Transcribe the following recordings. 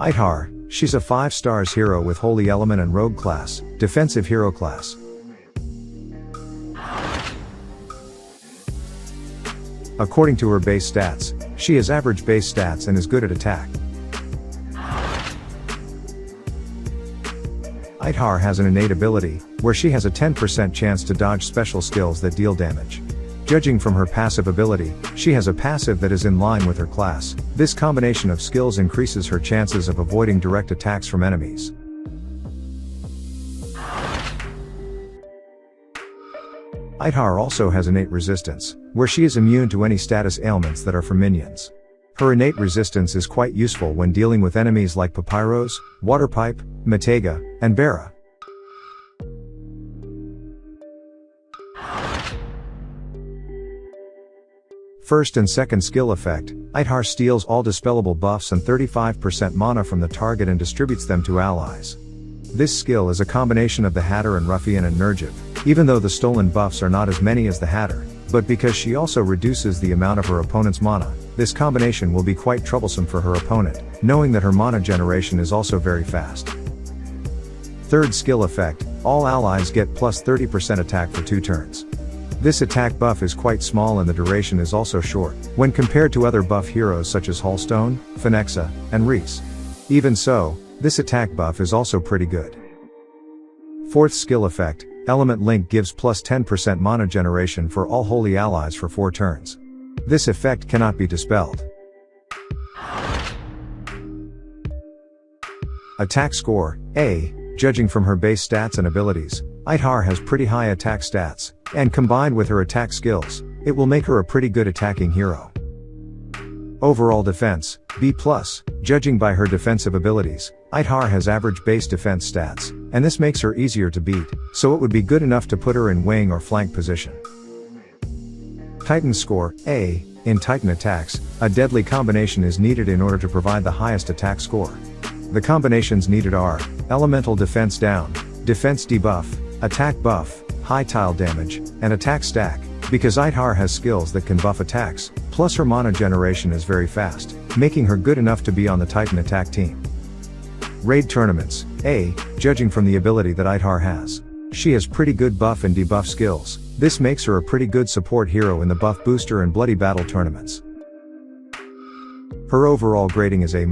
Ithar, she's a 5 stars hero with Holy Element and Rogue class, defensive hero class. According to her base stats, she has average base stats and is good at attack. Ithar has an innate ability, where she has a 10% chance to dodge special skills that deal damage. Judging from her passive ability, she has a passive that is in line with her class. This combination of skills increases her chances of avoiding direct attacks from enemies. Ithar also has innate resistance, where she is immune to any status ailments that are from minions. Her innate resistance is quite useful when dealing with enemies like Papyrus, Waterpipe, Matega, and Bara. First and second skill effect, Ithar steals all dispellable buffs and 35% mana from the target and distributes them to allies. This skill is a combination of the Hatter and Ruffian and Nerjiv, even though the stolen buffs are not as many as the Hatter, but because she also reduces the amount of her opponent's mana, this combination will be quite troublesome for her opponent, knowing that her mana generation is also very fast. Third skill effect, all allies get plus 30% attack for 2 turns. This attack buff is quite small and the duration is also short, when compared to other buff heroes such as Hallstone, Phonexa, and Reese. Even so, this attack buff is also pretty good. Fourth skill effect, Element Link gives plus 10% mana generation for all holy allies for 4 turns. This effect cannot be dispelled. Attack score, A. Judging from her base stats and abilities, Ithar has pretty high attack stats, and combined with her attack skills, it will make her a pretty good attacking hero. Overall defense, B+, judging by her defensive abilities, Ithar has average base defense stats, and this makes her easier to beat, so it would be good enough to put her in wing or flank position. Titan score, A. In Titan attacks, a deadly combination is needed in order to provide the highest attack score. The combinations needed are, Elemental Defense Down, Defense Debuff, Attack Buff, High Tile Damage, and Attack Stack, because Ithar has skills that can buff attacks, plus her mana generation is very fast, making her good enough to be on the Titan attack team. Raid tournaments, A. Judging from the ability that Ithar has, she has pretty good buff and debuff skills, this makes her a pretty good support hero in the buff booster and bloody battle tournaments. Her overall grading is A-.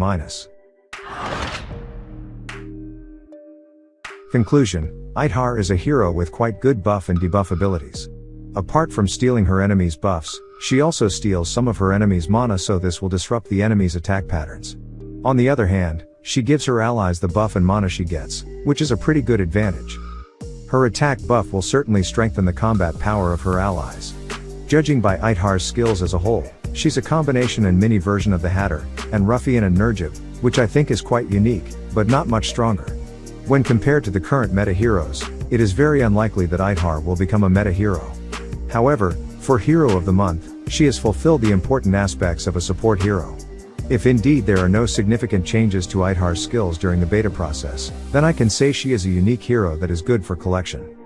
Conclusion, Ithar is a hero with quite good buff and debuff abilities. Apart from stealing her enemies' buffs, she also steals some of her enemies' mana, so this will disrupt the enemy's attack patterns. On the other hand, she gives her allies the buff and mana she gets, which is a pretty good advantage. Her attack buff will certainly strengthen the combat power of her allies. Judging by Ithar's skills as a whole, she's a combination and mini version of the Hatter, and Ruffian and Nerjiv, which I think is quite unique, but not much stronger. When compared to the current meta heroes, it is very unlikely that Ithar will become a meta hero. However, for Hero of the Month, she has fulfilled the important aspects of a support hero. If indeed there are no significant changes to Ithar's skills during the beta process, then I can say she is a unique hero that is good for collection.